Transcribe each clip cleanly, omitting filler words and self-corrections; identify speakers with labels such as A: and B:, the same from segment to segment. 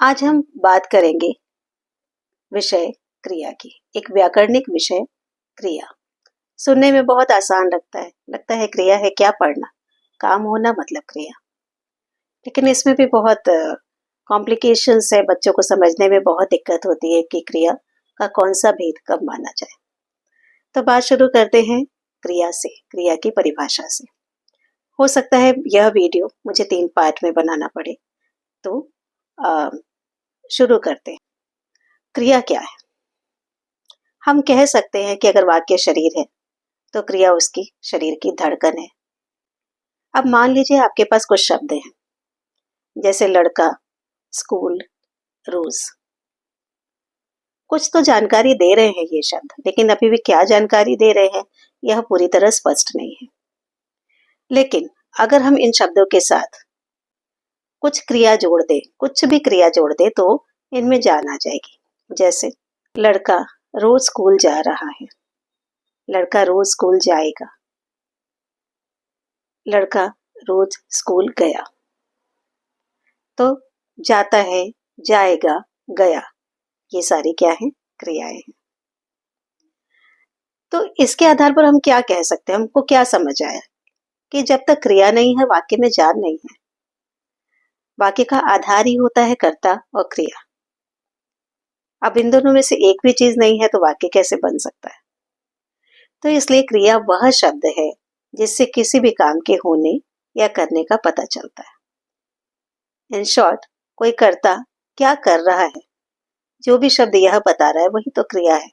A: आज हम बात करेंगे विषय क्रिया की। एक व्याकरणिक विषय क्रिया। सुनने में बहुत आसान लगता है क्रिया है क्या, पढ़ना, काम होना मतलब क्रिया। लेकिन इसमें भी बहुत कॉम्प्लिकेशंस है, बच्चों को समझने में बहुत दिक्कत होती है कि क्रिया का कौन सा भेद कब माना जाए। तो बात शुरू करते हैं क्रिया से, क्रिया की परिभाषा से। हो सकता है यह वीडियो मुझे 3 पार्ट में बनाना पड़े, तो शुरू करते हैं। क्रिया क्या है? हम कह सकते हैं कि अगर वाक्य शरीर है तो क्रिया उसकी शरीर की धड़कन है। अब मान लीजिए आपके पास कुछ शब्द हैं, जैसे लड़का, स्कूल, रोज। कुछ तो जानकारी दे रहे हैं ये शब्द, लेकिन अभी भी क्या जानकारी दे रहे हैं यह पूरी तरह स्पष्ट नहीं है। लेकिन अगर हम इन शब्दों के साथ कुछ क्रिया जोड़ दें, कुछ भी क्रिया जोड़ दें, तो इनमें जान आ जाएगी। जैसे लड़का रोज स्कूल जा रहा है, लड़का रोज स्कूल जाएगा, लड़का रोज स्कूल गया। तो जाता है, जाएगा, गया, ये सारी क्या है? क्रियाएं हैं। तो इसके आधार पर हम क्या कह सकते हैं? हमको क्या समझ आया कि जब तक क्रिया नहीं है वाक्य में जान नहीं है। वाक्य का आधार ही होता है कर्ता और क्रिया। अब इन दोनों में से एक भी चीज नहीं है तो वाक्य कैसे बन सकता है? तो इसलिए क्रिया वह शब्द है जिससे किसी भी काम के होने या करने का पता चलता है। इन शॉर्ट, कोई कर्ता क्या कर रहा है, जो भी शब्द यह बता रहा है वही तो क्रिया है।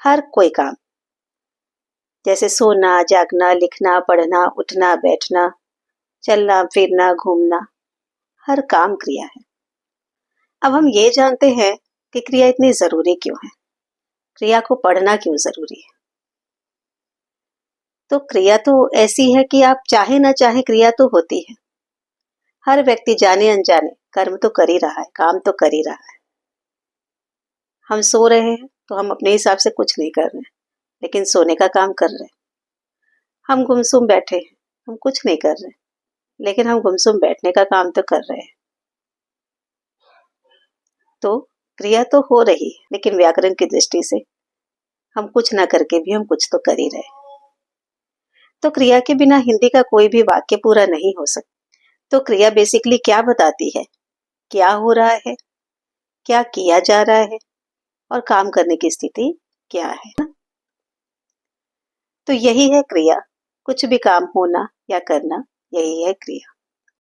A: हर कोई काम, जैसे सोना, जागना, लिखना, पढ़ना, उठना, बैठना, चलना, फिरना, घूमना, हर काम क्रिया है। अब हम ये जानते हैं कि क्रिया इतनी जरूरी क्यों है, क्रिया को पढ़ना क्यों जरूरी है। तो क्रिया तो ऐसी है कि आप चाहे ना चाहे क्रिया तो होती है। हर व्यक्ति जाने अनजाने कर्म तो कर ही रहा है, काम तो कर ही रहा है। हम सो रहे हैं तो हम अपने हिसाब से कुछ नहीं कर रहे हैं, लेकिन सोने का काम कर रहे हैं। हम गुमसुम बैठे हैं, हम कुछ नहीं कर रहे, लेकिन हम गुमसुम बैठने का काम तो कर रहे हैं। तो क्रिया तो हो रही है, लेकिन व्याकरण की दृष्टि से हम कुछ ना करके भी हम कुछ तो कर ही रहे हैं। तो क्रिया के बिना हिंदी का कोई भी वाक्य पूरा नहीं हो सकता। तो क्रिया बेसिकली क्या बताती है? क्या हो रहा है, क्या किया जा रहा है, और काम करने की स्थिति क्या है। तो यही है क्रिया। कुछ भी काम होना या करना, यही है क्रिया।